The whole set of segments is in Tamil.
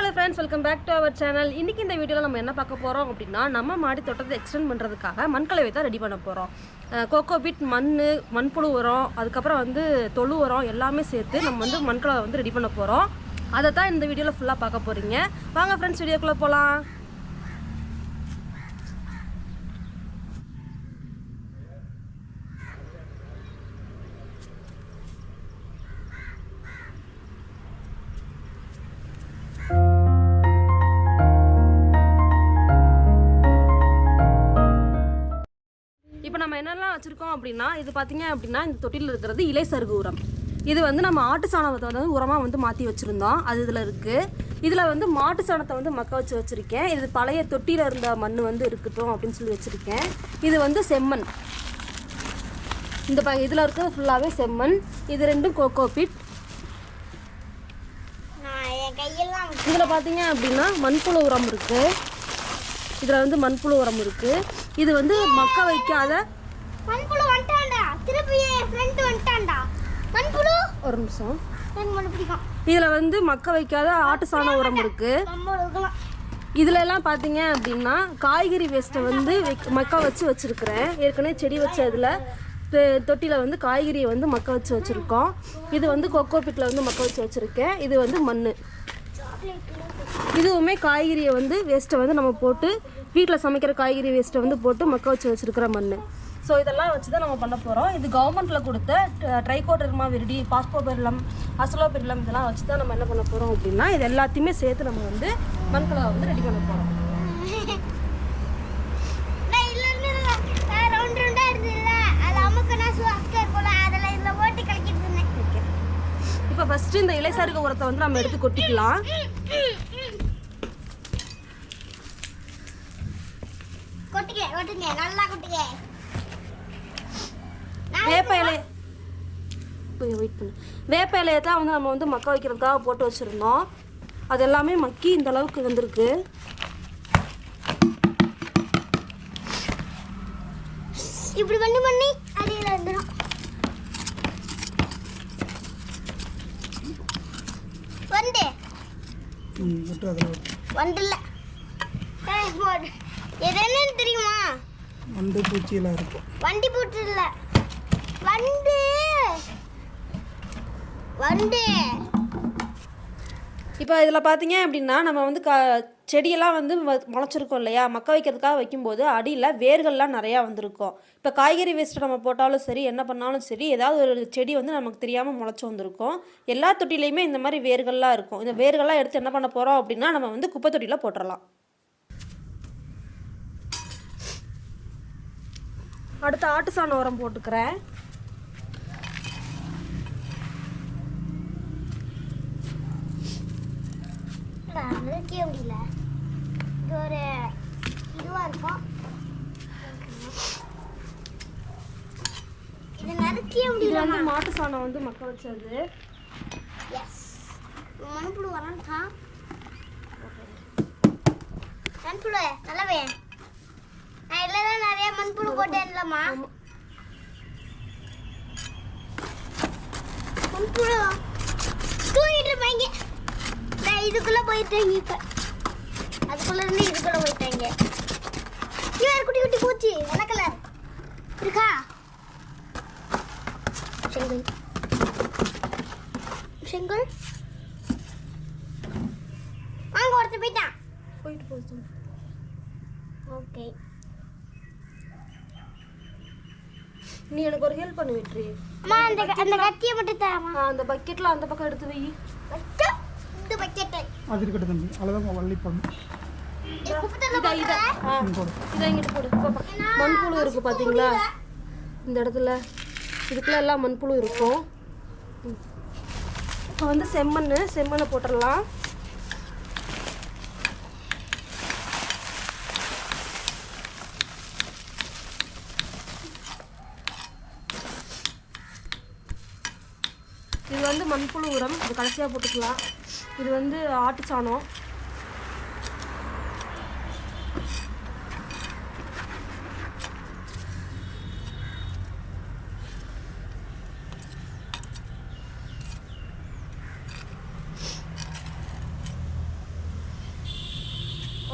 Hello friends, welcome back to our channel. இன்னைக்கு இந்த வீடியோல நம்ம என்ன பார்க்க போறோம் அப்படினா நம்ம மாடி தோட்டத்தை எக்ஸ்டெண்ட் பண்றதுக்காக மண்கலவை தான் ரெடி பண்ண போறோம். கோகோ பீட், மண்புழு உரம், அதுக்கு அப்புறம் வந்து தொழு உரம் எல்லாமே சேர்த்து நம்ம வந்து மண்கலவை வந்து ரெடி பண்ண போறோம். அத தான் இந்த வீடியோல ஃபுல்லா பார்க்க போறீங்க. வாங்க फ्रेंड्स வீடியோக்குள்ள போலாம். இப்போ நம்ம என்னெல்லாம் வச்சுருக்கோம் அப்படின்னா, இது பார்த்தீங்க அப்படின்னா இந்த தொட்டியில் இருக்கிறது இலை சருகு உரம். இது வந்து நம்ம ஆட்டு சாணத்தை வந்து உரமாக வந்து மாற்றி வச்சுருந்தோம், அது இதில் இருக்குது. இதில் வந்து மாட்டு சாணத்தை வந்து மக்க வச்சு வச்சுருக்கேன். இது பழைய தொட்டியில் இருந்த மண் வந்து இருக்கட்டும் அப்படின்னு சொல்லி வச்சுருக்கேன். இது வந்து செம்மண். இந்த இதில் இருக்கிறது ஃபுல்லாகவே செம்மண். இது ரெண்டும் கோகோ பீட். இதில் பார்த்தீங்க அப்படின்னா மண்புழு உரம் இருக்குது. இதில் வந்து மண்புழு உரம் இருக்குது. இது வந்து மக்க வைக்காத மண்புழு வந்துட்டான்டா. திருப்பி ஃப்ரெண்ட் வந்துட்டான்டா. மண்புழு ஒரு நிமிஷம். எனக்கு மண்ணு பிடிக்கும். இதில் வந்து மக்க வைக்காத ஆட்டு சாண உரம் இருக்குது. இதில் எல்லாம் பார்த்தீங்க அப்படின்னா காய்கறி வேஸ்ட்டை வந்து மக்க வச்சு வச்சுருக்கிறேன். ஏற்கனவே செடி வச்ச இதில் தொட்டியில் வந்து காய்கறியை வந்து மக்க வச்சு வச்சுருக்கோம். இது வந்து கொக்கோ பீட்டில் வந்து மக்க வச்சு வச்சுருக்கேன். இது வந்து மண். இதுவுமே காய்கறியை வந்து வேஸ்ட்டை வந்து நம்ம போட்டு வீட்டில் சமைக்கிற காய்கறி வேஸ்ட்டை வந்து போட்டு மக்க வச்சு வச்சுருக்கிற மண். ஸோ இதெல்லாம் வச்சு தான் நம்ம பண்ண போகிறோம். இது கவர்மெண்ட்டில் கொடுத்த ட்ரைகோடெர்மா விரிடி, பாஸ்போபெரிலம், அசலோபெரிலம் இதெல்லாம் வச்சு தான் நம்ம என்ன பண்ண போகிறோம் அப்படின்னா இது எல்லாத்தையுமே சேர்த்து நம்ம வந்து மண்கலவை வந்து ரெடி பண்ண போகிறோம். இப்போ ஃபஸ்ட்டு இந்த இலை சருகு உரத்தை வந்து நம்ம எடுத்து கொட்டிக்கலாம். வேப்ப இலையை தான் வந்து நம்ம வந்து மக்க வைக்கிறதுக்காக போட்டு வச்சுருந்தோம். அது எல்லாமே மக்கி இந்த அளவுக்கு வந்திருக்கு. இப்படி பண்ணி பண்ணி அடியில் வந்துடும். வந்து வந்துல எதுன்னு தெரியுமா? வண்டு பூச்சியெல்லாம் இருக்கும். வண்டி பூச்சி இல்லை, வண்டு வண்டு. இப்போ இதில் பார்த்தீங்க அப்படின்னா நம்ம வந்து செடியெல்லாம் வந்து முளைச்சிருக்கோம் இல்லையா, மக்க வைக்கிறதுக்காக வைக்கும்போது அடியில் வேர்கள்லாம் நிறையா வந்திருக்கும். இப்போ காய்கறி வேஸ்ட்டு நம்ம போட்டாலும் சரி, என்ன பண்ணாலும் சரி, ஏதாவது ஒரு செடி வந்து நமக்கு தெரியாமல் முளைச்சி வந்திருக்கும். எல்லா தொட்டிலையுமே இந்த மாதிரி வேர்கள்லாம் இருக்கும். இந்த வேர்கள்லாம் எடுத்து என்ன பண்ண போகிறோம் அப்படின்னா நம்ம வந்து குப்பை தொட்டியில் போட்டுடலாம். அடுத்து ஆட்டு சாண உரம் போட்டுக்கிறேன். நறுக்கவே முடியல. இது ஒரு இதுவா இருக்கும். இது நறுக்கவே முடியல. வந்து மாட்டு சாணம் வந்து மக்க வச்சது. எஸ், மண்புழு வரண்டா. மண்புழு நல்லாவே. நான் இல்லதான் நிறைய மண்புழு போட்டேன்லம்மா. மண்புழு தூங்கிட்டு இருப்பாங்க. இதுக்குள்ள போயிட்டாங்க. இப்ப அதுக்குள்ள இருந்து இதுக்குள்ள போயிட்டாங்க. இவர் குட்டி குட்டி பூச்சி என்ன கலர் இருக்கா? செங்கல் செங்கல் அங்க ஒருத்தர் போயிட்டான். போயிட்டு ஓகே, நீ எனக்கு ஒரு ஹெல்ப் பண்ணி விட்டுரு. அம்மா அந்த கத்தியை மட்டும் தரமா? அந்த பக்கெட்டில் அந்த பக்கம் எடுத்து வை. இந்த பக்கெட்டை அது இருக்கட்டும் தம்பி, அவ்வளோதான் வள்ளி பண்ணு. இதை இங்கிட்டு போடு. மண்புழு இருக்குது பார்த்தீங்களா இந்த இடத்துல, இதுக்குள்ள எல்லாம் மண்புழு இருக்கும். இப்போ வந்து செம்மண்ணை போட்டுடலாம். இது வந்து மண்புழு உரம், இது கடைசியாக போட்டுக்கலாம். இது வந்து ஆட்டு சாணம்.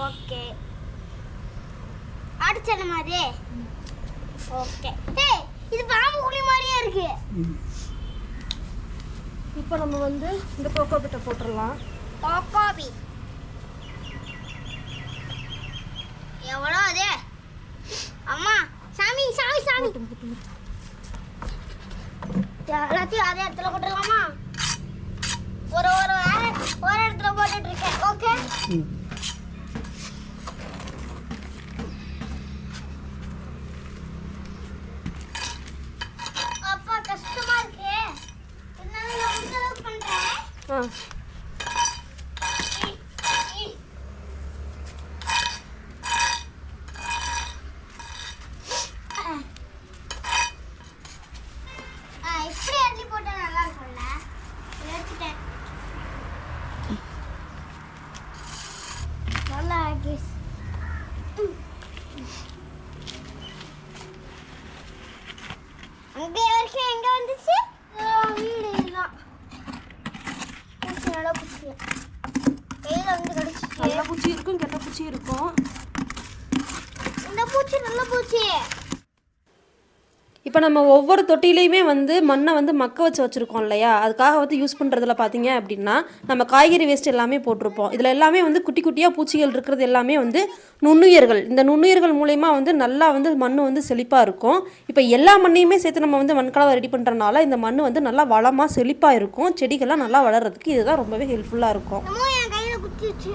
ஓகே. ஆடுச்சன மாதிரி. ஓகே. ஏய் இது பாம்பு குழி மாதிரியே இருக்கு. இப்போ நம்ம வந்து இந்த கோகோ பிட்டை போட்டுடலாம். கோகோபி எவ்வளோ அது? அம்மா சாமி சாமி சாமி எல்லாத்தையும் அதே இடத்துல போட்டுடலாமா? ஒரு ஒரு ஒரு இடத்துல போட்டுட்டு இருக்கேன். ஓகே. அப்பா கஷ்டமா இருக்கு. என்னால முடிஞ்ச அளவுக்கு பண்றேன். இப்படி அள்ளி போட்டா நல்லா இருக்கும்ல. எடுத்துட்டேன். நல்லா ஆகிஸ். அங்கே வரைக்கும் எங்க வந்துச்சு? வீடு இதுதான். பூச்சி நல்லா பூச்சி. கையில வந்து கடிச்சிச்சு. நல்ல பூச்சி இருக்கும், கெட்ட பூச்சி இருக்கும். இந்த பூச்சி நல்ல பூச்சி. இப்போ நம்ம ஒவ்வொரு தொட்டிலையுமே வந்து மண்ணை வந்து மக்க வச்சு வச்சுருக்கோம் இல்லையா, அதுக்காக வந்து யூஸ் பண்ணுறதுல பார்த்தீங்க அப்படின்னா நம்ம காய்கறி வேஸ்ட் எல்லாமே போட்டிருப்போம். இதில் எல்லாமே வந்து குட்டி குட்டியாக பூச்சிகள் இருக்கிறது எல்லாமே வந்து நுண்ணுயிர்கள். இந்த நுண்ணுயிர்கள் மூலயமா வந்து நல்லா வந்து மண் வந்து செழிப்பாக இருக்கும். இப்போ எல்லா மண்ணையுமே சேர்த்து நம்ம வந்து மண்கலவை ரெடி பண்ணுறதுனால இந்த மண் வந்து நல்லா வளமாக செழிப்பாக இருக்கும். செடிகள்லாம் நல்லா வளர்கிறதுக்கு இதுதான் ரொம்பவே ஹெல்ப்ஃபுல்லாக இருக்கும். என் கையில குத்திச்சு.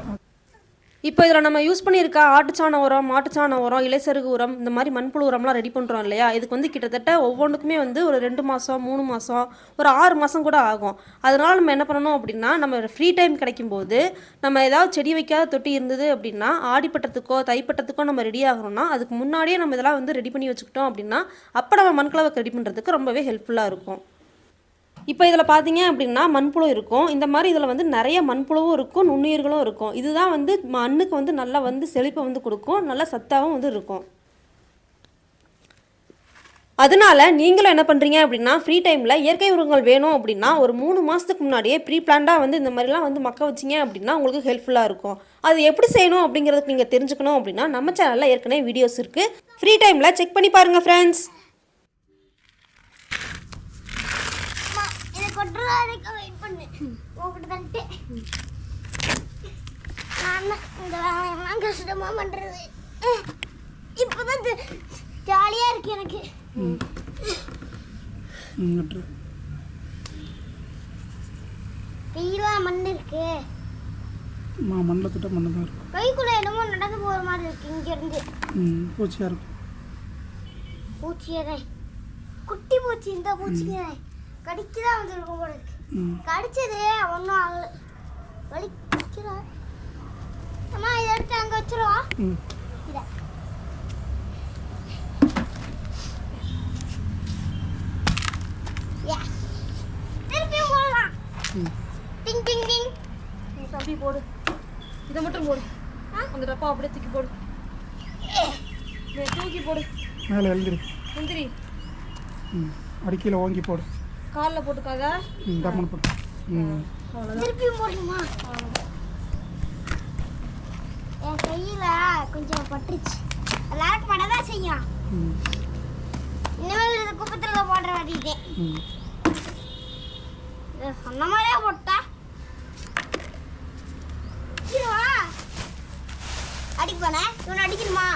இப்போ இதில் நம்ம யூஸ் பண்ணியிருக்க ஆட்டுச்சாண உரம், மாட்டுச்சாண உரம், இலைசருகு உரம், இந்த மாதிரி மண்புழு உரம்லாம் ரெடி பண்ணுறோம் இல்லையா, இதுக்கு வந்து கிட்டத்தட்ட ஒவ்வொன்றுக்குமே வந்து ஒரு 2 மாதம் 3 மாதம் ஒரு 6 மாதம் கூட ஆகும். அதனால் நம்ம என்ன பண்ணணும் அப்படின்னா, நம்ம ஃப்ரீ டைம் கிடைக்கும்போது நம்ம ஏதாவது செடி வைக்காத தொட்டி இருந்தது அப்படின்னா ஆடிப்பட்டத்துக்கோ தைப்பட்டத்துக்கோ நம்ம ரெடி ஆகணும்னா அதுக்கு முன்னாடியே நம்ம இதெல்லாம் வந்து ரெடி பண்ணி வச்சுக்கிட்டோம் அப்படின்னா அப்போ நம்ம மண்கலவை ரெடி பண்ணுறதுக்கு ரொம்பவே ஹெல்ப்ஃபுல்லாக இருக்கும். இப்போ இதில் பார்த்தீங்க அப்படின்னா மண்புழு இருக்கும். இந்த மாதிரி இதில் வந்து நிறைய மண்புழுவும் இருக்கும், நுண்ணுயிர்களும் இருக்கும். இதுதான் வந்து மண்ணுக்கு வந்து நல்லா வந்து செழிப்பை வந்து கொடுக்கும், நல்லா சத்தாகவும் வந்து இருக்கும். அதனால நீங்களும் என்ன பண்ணுறீங்க அப்படின்னா ஃப்ரீ டைமில் இயற்கை உரங்கள் வேணும் அப்படின்னா ஒரு 3 மாதத்துக்கு முன்னாடியே ப்ரீ பிளான்டாக வந்து இந்த மாதிரிலாம் வந்து மக்க வச்சிங்க அப்படின்னா உங்களுக்கு ஹெல்ப்ஃபுல்லாக இருக்கும். அது எப்படி செய்யணும் அப்படிங்கிறதுக்கு நீங்கள் தெரிஞ்சுக்கணும் அப்படின்னா நம்ம சேனலில் ஏற்கனவே வீடியோஸ் இருக்குது. ஃப்ரீ டைமில் செக் பண்ணி பாருங்கள் ஃப்ரெண்ட்ஸ். கொட்டுறதுக்கு வெயிட் பண்ணு. உங்ககிட்ட தந்துட்டு நான் இந்த வேலையெல்லாம் கஷ்டமா பண்றது. இப்போதான் ஜாலியா இருக்கு எனக்கு. கையில மண் இருக்கு. மண்ணில் தொட்ட மண்ணு தான் இருக்கும். கைக்குள்ள என்னமோ நடந்து போகிற மாதிரி இருக்கு இங்க இருந்து. பூச்சியாக இருக்கும். பூச்சியே குட்டி பூச்சி. இந்த பூச்சிங்க கடிச்சுதான் வந்துருக்கும் போல இருக்கு. கடிச்சது ஒன்றும் ஆகல. வலிக்கிறா. அம்மா இதை எடுத்து அங்கே வச்சிருவா. இதை திருப்பியும் போடலாம். டிங் டிங் டிங். தம்பி போடு, இதை மட்டும் போடு. அந்த டப்பா அப்படியே தூக்கி போடு. தூக்கி போடு. மேலே எழுதிரு. எந்திரி. அடிக்கையில் ஓங்கி போடு. காலில் போட்டுக்காத. டம்மன் போடு. திருப்பியும் போடணுமா? என் கையில கொஞ்சம் பட்டுருச்சு. எல்லாருக்கும் படதான் செய்யும். இனிமேல் இது குப்பத்தில் போடுற வாட்டிட்டே சொன்ன மாதிரியே போட்டா அடிக்க போனேன். இவனை அடிக்கணுமா?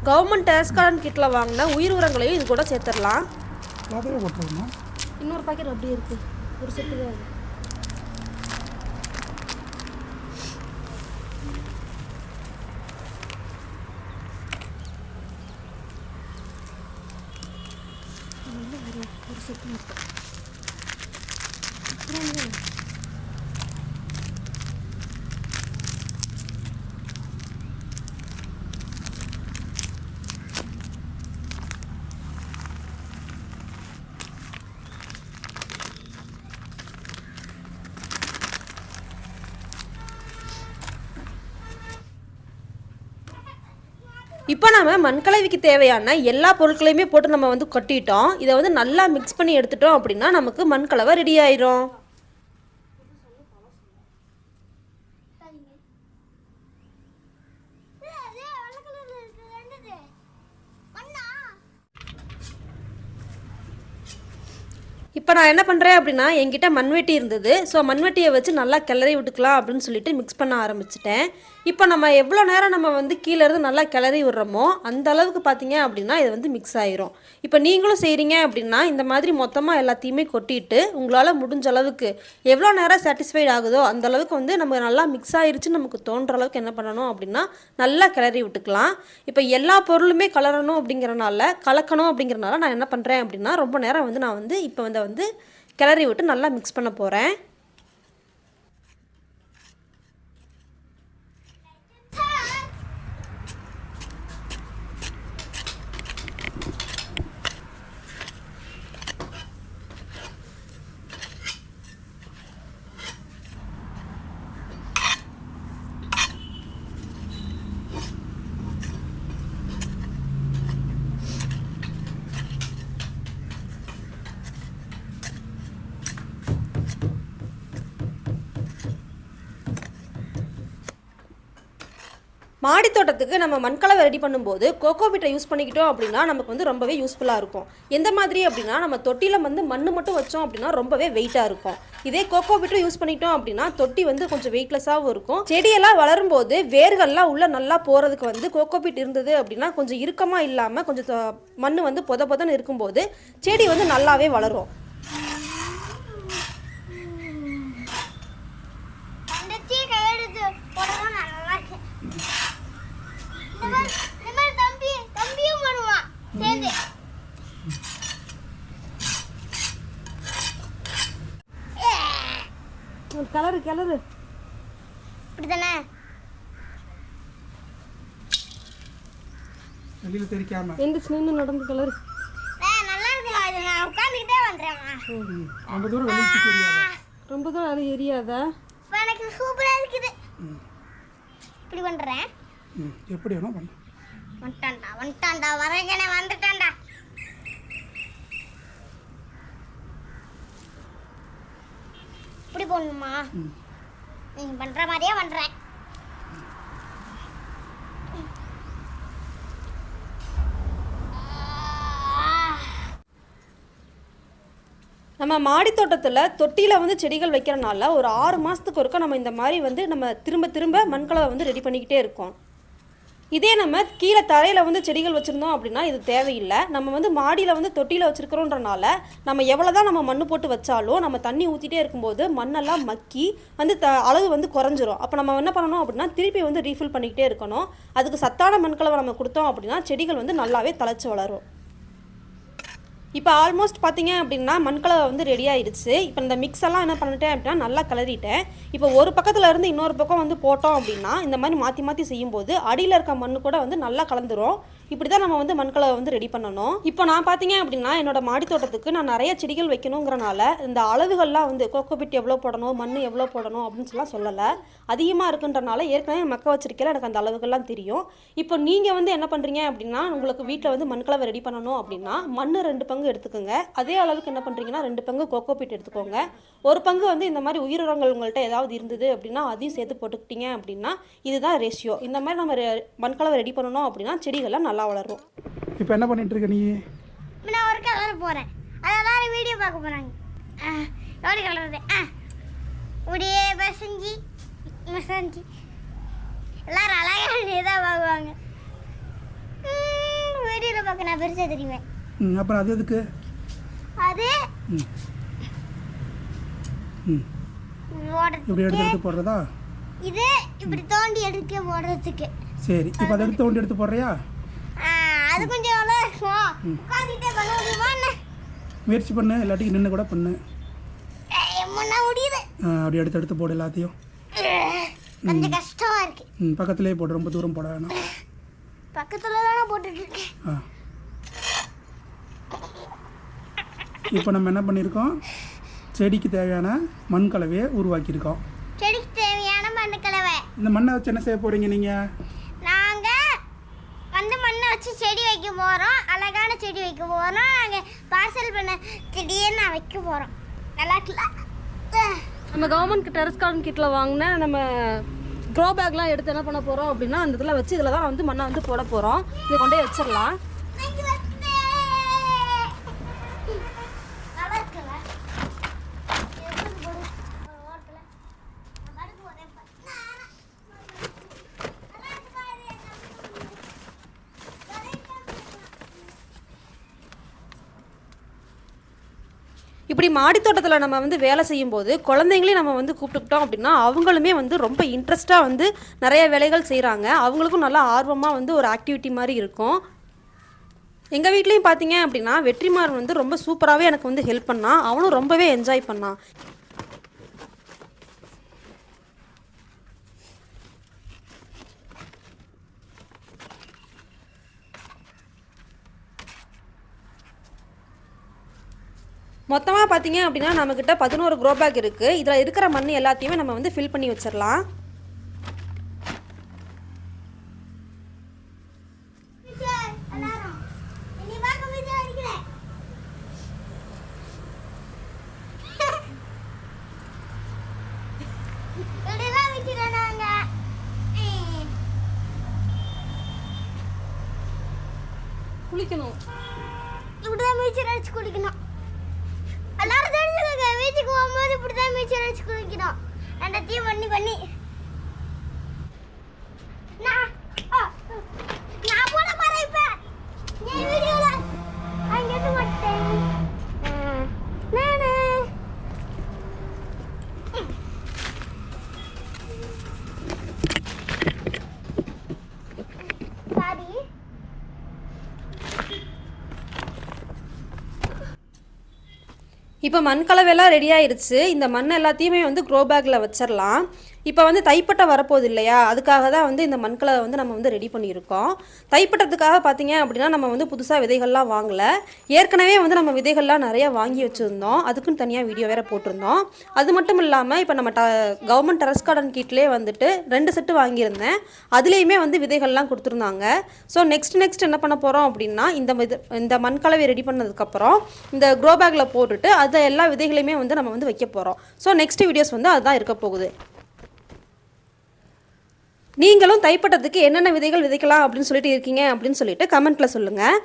கவர்மெண்ட் டேஸ்கார்டன் கிட்டில் வாங்கின உயிர் உரங்களையும் இது கூட சேர்த்துடலாம். இன்னொரு பாக்கெட் அப்படியே இருக்கு. ஒரு செட்டு தான் அது. ஒரு செட்டு மட்டும். இப்போ நம்ம மண்கலவைக்கு தேவையான எல்லா பொருட்களையுமே போட்டு நம்ம வந்து கொட்டிட்டோம். இதை வந்து நல்லா மிக்ஸ் பண்ணி எடுத்துட்டோம் அப்படின்னா நமக்கு மண்கலவை ரெடி ஆயிரும். இப்போ நான் என்ன பண்ணுறேன் அப்படின்னா என்கிட்ட மண்வெட்டி இருந்தது. ஸோ மண்வெட்டியை வச்சு நல்லா கிளறி விட்டுக்கலாம் அப்படின்னு சொல்லிட்டு மிக்ஸ் பண்ண ஆரம்பிச்சிட்டேன். இப்போ நம்ம எவ்வளோ நேரம் நம்ம வந்து கீழே இருந்து நல்லா கிளறி விடுறோமோ அந்த அளவுக்கு பார்த்தீங்க அப்படின்னா இது வந்து மிக்ஸ் ஆயிரும். இப்போ நீங்களும் செய்கிறீங்க அப்படின்னா இந்த மாதிரி மொத்தமாக எல்லாத்தையுமே கொட்டிட்டு உங்களால் முடிஞ்ச அளவுக்கு எவ்வளோ நேரம் சாட்டிஸ்ஃபைட் ஆகுதோ அந்த அளவுக்கு வந்து நம்ம நல்லா மிக்ஸ் ஆயிருச்சு நமக்கு தோன்ற அளவுக்கு என்ன பண்ணணும் அப்படின்னா நல்லா கிளறி விட்டுக்கலாம். இப்போ எல்லா பொருளுமே கலக்கணும் அப்படிங்கிறனால நான் என்ன பண்ணுறேன் அப்படின்னா ரொம்ப நேரம் வந்து நான் வந்து இப்போ வந்து கிளறி விட்டு நல்லா மிக்ஸ் பண்ண போகிறேன். மாடி தோட்டத்துக்கு நம்ம மண்கலவை ரெடி பண்ணும்போது கோகோ பீட்டை யூஸ் பண்ணிக்கிட்டோம் அப்படின்னா நமக்கு வந்து ரொம்பவே யூஸ்ஃபுல்லாக இருக்கும். எந்த மாதிரி அப்படின்னா நம்ம தொட்டியில் வந்து மண் மட்டும் வச்சோம் அப்படின்னா ரொம்பவே வெயிட்டாக இருக்கும். இதே கோகோ பீட்டை யூஸ் பண்ணிட்டோம் அப்படின்னா தொட்டி வந்து கொஞ்சம் வெயிட்லெஸ்ஸாகவும் இருக்கும். செடியெல்லாம் வளரும்போது வேர்கள்லாம் உள்ள நல்லா போகிறதுக்கு வந்து கோகோ பீட் இருந்தது அப்படின்னா கொஞ்சம் இறுக்கமாக இல்லாமல் கொஞ்சம் மண் வந்து பொதன்னு இருக்கும்போது செடி வந்து நல்லாவே வளரும். கலரு இப்படிதானே வெளியில தெரிக்காம எந்திரிச்சு நின்று நடந்து கலரு நல்லா இருக்கு. நான் உட்காந்துக்கிட்டே வந்துடுறேம்மா. ரொம்ப தூரம் வெளியில தெரியாதா? ரொம்ப தூரம் அது எரியாதா? எனக்கு சூப்பரா இருக்குது. இப்படி பண்றேன். எப்படி வேணும் பண்ணு. வந்துட்டான்டா வரேங்கனே வந்துட்டான்டா. இப்படி போடணுமா? நீங்க பண்ற மாதிரியே பண்றேன். நம்ம மாடி தோட்டத்தில் தொட்டியில் வந்து செடிகள் வைக்கிறனால ஒரு 6 மாதத்துக்கு ஒருக்கா நம்ம இந்த மாதிரி வந்து நம்ம திரும்ப மண்கலவை வந்து ரெடி பண்ணிக்கிட்டே இருக்கோம். இதே நம்ம கீழே தரையில் வந்து செடிகள் வச்சுருந்தோம் அப்படின்னா இது தேவையில்லை. நம்ம வந்து மாடியில் வந்து தொட்டியில் வச்சுருக்கிறோன்றனால நம்ம எவ்வளோ தான் நம்ம மண் போட்டு வச்சாலும் நம்ம தண்ணி ஊற்றிட்டே இருக்கும்போது மண்ணெல்லாம் மக்கி வந்து அளவு வந்து குறைஞ்சிரும். அப்போ நம்ம என்ன பண்ணணும் அப்படின்னா திருப்பி வந்து ரீஃபில் பண்ணிக்கிட்டே இருக்கணும். அதுக்கு சத்தான மண்கலவை நம்ம கொடுத்தோம் அப்படின்னா செடிகள் வந்து நல்லாவே தழைச்சி வளரும். இப்போ ஆல்மோஸ்ட் பார்த்தீங்க அப்படின்னா மண்கலவை வந்து ரெடி ஆயிடுச்சு. இப்போ இந்த மிக்ஸ் எல்லாம் என்ன பண்ணிட்டேன் அப்படின்னா நல்லா கிளறிட்டேன். இப்போ ஒரு பக்கத்தில் இருந்து இன்னொரு பக்கம் வந்து போட்டோம் அப்படின்னா இந்த மாதிரி மாற்றி செய்யும்போது அடியில் இருக்க மண் கூட வந்து நல்லா கலந்துரும். இப்படி தான் நம்ம வந்து மண்கலவை வந்து ரெடி பண்ணணும். இப்போ நான் பார்த்தீங்க அப்படின்னா என்னோட மாடி தோட்டத்துக்கு நான் நிறைய செடிகள் வைக்கணுங்கிறனால இந்த அளவுகள்லாம் வந்து கோகோ பீட் எவ்வளோ போடணும் மண் எவ்வளோ போடணும் அப்படின்னு சொல்லலை. அதிகமாக இருக்குன்றனால ஏற்கனவே மக்க வச்சிருக்கல எனக்கு அந்த அளவுகள்லாம் தெரியும். இப்போ நீங்கள் வந்து என்ன பண்ணுறீங்க அப்படின்னா உங்களுக்கு வீட்டில் வந்து மண்கலவை ரெடி பண்ணணும் அப்படின்னா மண் 2 பங்கு எடுத்துக்கோங்க. அதே அளவுக்கு என்ன பண்ணுறீங்கன்னா 2 பங்கு கோகோ பீட் எடுத்துக்கோங்க. 1 பங்கு வந்து இந்த மாதிரி உயிரினங்கள் உங்கள்கிட்ட ஏதாவது இருந்தது அப்படின்னா அதையும் சேர்த்து போட்டுக்கிட்டீங்க அப்படின்னா இதுதான் ரேஷியோ. இந்த மாதிரி நம்ம மண்கலவை ரெடி பண்ணணும் அப்படின்னா செடிகள்லாம் நல்லா வளரும். இப்போ என்ன பண்ணிட்டு இருக்க நீ? நான் ஒரு கலர் போறேன். அதான் வீடியோ பார்க்க போறாங்க. எப்படி கலர்? அப்படியே பசஞ்சி எல்லாரும் அழகா தான் பார்க்குவாங்க. வீடியோவில் பார்க்க நான் பெருசாக தெரியுவேன். அப்புறம் அது எதுக்கு? அது இப்படி எடுத்து போடுறதா? இது இப்படி தோண்டி எடுக்க போடுறதுக்கு. சரி, இப்போ அதை எடுத்து தோண்டி எடுத்து போடுறியா? அது கொஞ்சம் நல்லா இருக்கும். உட்காந்துட்டே பண்ண முடியுமா என்ன? முயற்சி பண்ணு, இல்லாட்டிக்கு நின்று கூட பண்ணு. முடியுது. அப்படி எடுத்து போடு எல்லாத்தையும். கொஞ்சம் கஷ்டமா இருக்கு. பக்கத்துலேயே போடு, ரொம்ப தூரம் போட வேணாம். பக்கத்துல தானே போட்டுட்டு இருக்கேன். இப்போ நம்ம என்ன பண்ணியிருக்கோம்? செடிக்கு தேவையான மண் கலவையை உருவாக்கியிருக்கோம். செடிக்கு தேவையான மண் கலவை. இந்த மண்ணை வச்சு என்ன செய்ய போறீங்க நீங்க? நாங்க வந்து ஏதாச்சும் செடி வைக்க போகிறோம், அழகான செடி வைக்க போகிறோம். நாங்கள் பார்சல் பண்ண செடியே நான் வைக்க போகிறோம். நல்லா இருக்குல்ல? நம்ம கவர்மெண்ட் டெரஸ் கார்டன் கிட்டில் வாங்கின நம்ம க்ரோ பேக்லாம் எடுத்து என்ன பண்ண போகிறோம் அப்படின்னா அந்த இதில் வச்சு இதில் தான் வந்து மண்ணை வந்து போட போகிறோம். இதை கொண்டே வச்சிடலாம். இப்படி மாடித்தோட்டத்தில் நம்ம வந்து வேலை செய்யும்போது குழந்தைங்களையும் நம்ம வந்து கூப்பிட்டுக்கிட்டோம் அப்படின்னா அவங்களுமே வந்து ரொம்ப இன்ட்ரெஸ்ட்டாக வந்து நிறைய வேலைகள் செய்கிறாங்க. அவங்களுக்கும் நல்லா ஆர்வமாக வந்து ஒரு ஆக்டிவிட்டி மாதிரி இருக்கும். எங்கள் வீட்லேயும் பார்த்தீங்க அப்படின்னா வெற்றிமாறன் வந்து ரொம்ப சூப்பராகவே எனக்கு வந்து ஹெல்ப் பண்ணான். அவனும் ரொம்பவே என்ஜாய் பண்ணான். மொத்தமாக பார்த்தீங்க அப்படின்னா நம்மக்கிட்ட 11 க்ரோ பேக் இருக்குது. இதில் இருக்கிற மண் எல்லாத்தையுமே நம்ம வந்து ஃபில் பண்ணி வச்சிடலாம். குளிக்கணும், இப்படிதான் நீச்சல் அடிச்சு குளிக்கணும். எல்லாரும் தெரிஞ்சுக்கோங்க, பீச்சுக்கு போகும்போது இப்படிதான் நீச்சல் அடிச்சு குளிக்கணும். ரெண்டத்தையும் பண்ணி நான் போட போறேன். இப்ப நீ வீடியோல அங்க இருந்து மாட்டேன். நானே சாரி. இப்போ மண் கலவையெல்லாம் ரெடி ஆயிடுச்சு. இந்த மண் எல்லாத்தையுமே வந்து க்ரோ பேக்கில் வச்சிடலாம். இப்போ வந்து தைப்பட்டை வரப்போகுது இல்லையா, அதுக்காக தான் வந்து இந்த மண் கலவை வந்து நம்ம வந்து ரெடி பண்ணியிருக்கோம். தைப்பட்டத்துக்காக பார்த்தீங்க அப்படின்னா நம்ம வந்து புதுசாக விதைகள்லாம் வாங்கலை. ஏற்கனவே வந்து நம்ம விதைகள்லாம் நிறையா வாங்கி வச்சுருந்தோம். அதுக்குன்னு தனியாக வீடியோ வேறு போட்டிருந்தோம். அது மட்டும் இல்லாமல் இப்போ நம்ம கவர்மெண்ட் டெரஸ் கார்டன் கிட்லேயே வந்துட்டு 2 செட்டு வாங்கியிருந்தேன். அதுலேயுமே வந்து விதைகள்லாம் கொடுத்துருந்தாங்க. ஸோ நெக்ஸ்ட் என்ன பண்ண போகிறோம் அப்படின்னா இந்த மண் கலவை ரெடி பண்ணதுக்கப்புறம் இந்த க்ரோ பேக்கில் போட்டுட்டு அதை எல்லா விதைகளையுமே வந்து நம்ம வந்து வைக்க போகிறோம். ஸோ நெக்ஸ்ட் வீடியோஸ் வந்து அதுதான் இருக்க போகுது. நீங்களும் தைப்பட்டத்துக்கு என்னென்ன விதைகள் விதைக்கலாம் அப்படின்னு சொல்லிட்டு இருக்கீங்க அப்படின்னு சொல்லிட்டு கமெண்ட்டில் சொல்லுங்கள்.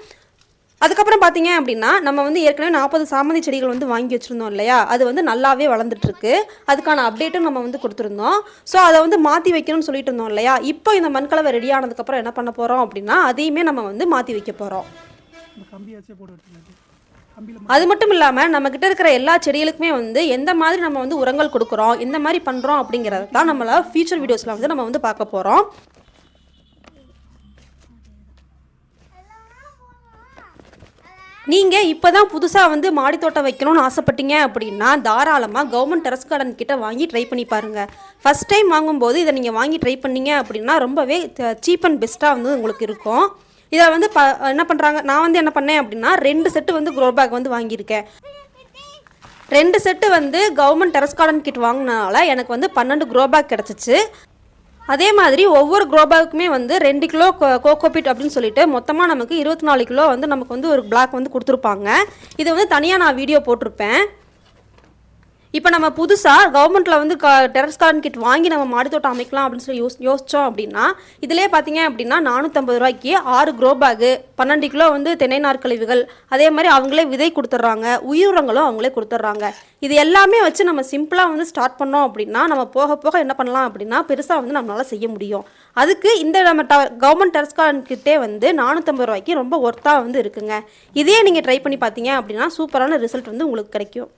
அதுக்கப்புறம் பார்த்தீங்க அப்படின்னா நம்ம வந்து ஏற்கனவே 40 சாமந்தி செடிகள் வந்து வாங்கி வச்சுருந்தோம் இல்லையா, அது வந்து நல்லாவே வளர்ந்துட்டுருக்கு. அதுக்கான அப்டேட்டும் நம்ம வந்து கொடுத்துருந்தோம். ஸோ அதை வந்து மாற்றி வைக்கணும்னு சொல்லிட்டு இருந்தோம் இல்லையா, இப்போ இந்த மண்கலவை ரெடி ஆனதுக்கப்புறம் என்ன பண்ண போகிறோம் அப்படின்னா அதையுமே நம்ம வந்து மாற்றி வைக்க போகிறோம். அது மட்டும் இல்லாமல் நம்மக்கிட்ட இருக்கிற எல்லா செடிகளுக்குமே வந்து எந்த மாதிரி நம்ம வந்து உரங்கள் கொடுக்குறோம், எந்த மாதிரி பண்ணுறோம் அப்படிங்கிறத தான் நம்மள ஃபியூச்சர் வீடியோஸில் வந்து நம்ம வந்து பார்க்க போகிறோம். நீங்கள் இப்போ தான் புதுசாக வந்து மாடித்தோட்டம் வைக்கணும்னு ஆசைப்பட்டீங்க அப்படின்னா தாராளமாக கவர்மெண்ட் டெரஸ் கார்டன் கிட்ட வாங்கி ட்ரை பண்ணி பாருங்கள். ஃபஸ்ட் டைம் வாங்கும்போது இதை நீங்கள் வாங்கி ட்ரை பண்ணீங்க அப்படின்னா ரொம்பவே சீப் அண்ட் பெஸ்ட்டாக வந்து உங்களுக்கு இருக்கும். இதை வந்து என்ன பண்ணுறாங்க, நான் வந்து என்ன பண்ணேன் அப்படின்னா 2 செட்டு வந்து க்ரோ பேக் வந்து வாங்கியிருக்கேன். 2 செட்டு வந்து கவர்மெண்ட் டெரஸ் கார்டன் கிட் வாங்கினால எனக்கு வந்து 12 க்ரோ பேக் கிடச்சிச்சு. அதே மாதிரி ஒவ்வொரு க்ரோ பேக்குமே வந்து 2 கிலோ கோகோபிட் அப்படின்னு சொல்லிட்டு மொத்தமாக நமக்கு 24 கிலோ வந்து நமக்கு வந்து ஒரு பிளாக் வந்து கொடுத்துருப்பாங்க. இதை வந்து தனியாக நான் வீடியோ போட்டிருப்பேன். இப்போ நம்ம புதுசாக கவர்மெண்ட்டில் வந்து டெரஸ் கார்டன் கிட் வாங்கி நம்ம மாடித்தோட்டம் அமைக்கலாம் அப்படின்னு சொல்லி யோசித்தோம் அப்படின்னா இதிலே பார்த்தீங்க அப்படின்னா 450 ரூபாய்க்கு 6 க்ரோ பேக்கு, 12 கிலோ வந்து தென்னை நார்க்கழிவுகள், அதே மாதிரி அவங்களே விதை கொடுத்துட்றாங்க, உயிரங்களும் அவங்களே கொடுத்துட்றாங்க. இது எல்லாமே வச்சு நம்ம சிம்பிளாக வந்து ஸ்டார்ட் பண்ணோம் அப்படின்னா நம்ம போக போக என்ன பண்ணலாம் அப்படின்னா பெருசாக வந்து நம்மளால் செய்ய முடியும். அதுக்கு இந்த நம்ம கவர்மெண்ட் டெரஸ் கார்டன் கிட்டே வந்து 450 ரூபாய்க்கு ரொம்ப ஒர்த்தாக வந்து இருக்குங்க. இதே நீங்கள் ட்ரை பண்ணி பார்த்தீங்க அப்படின்னா சூப்பரான ரிசல்ட் வந்து உங்களுக்கு கிடைக்கும்.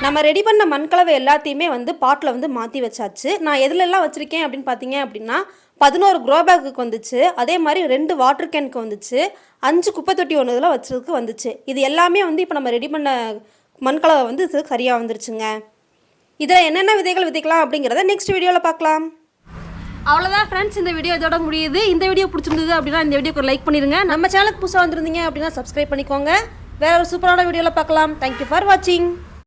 நம்ம ரெடி பண்ண மண்கலவை எல்லாத்தையுமே வந்து பாட்டில் வந்து மாற்றி வச்சாச்சு. நான் எதுலெல்லாம் வச்சுருக்கேன் அப்படின்னு பார்த்தீங்க அப்படின்னா 11 க்ரோ பேக்குக்கு வந்துச்சு. அதே மாதிரி 2 வாட்டர் கேனுக்கு வந்துச்சு. 5 குப்பை தொட்டி ஒன்று இதில் வச்சதுக்கு வந்துச்சு. இது எல்லாமே வந்து இப்போ நம்ம ரெடி பண்ண மண்கலவை வந்து இதுக்கு சரியாக வந்துருச்சுங்க. இதில் என்னென்ன விதைகள் விதைக்கலாம் அப்படிங்கிறத நெக்ஸ்ட் வீடியோவில் பார்க்கலாம். அவ்வளோதான் ஃப்ரெண்ட்ஸ், இந்த வீடியோ இதோட முடியுது. இந்த வீடியோ பிடிச்சிருந்தது அப்படின்னா இந்த வீடியோக்கு ஒரு லைக் பண்ணிடுங்க. நம்ம சேனலுக்கு புதுசாக வந்திருந்தீங்க அப்படின்னா சப்ஸ்கிரைப் பண்ணிக்கோங்க. வேற ஒரு சூப்பரான வீடியோவில் பார்க்கலாம். தேங்க்யூ ஃபார் வாட்சிங்.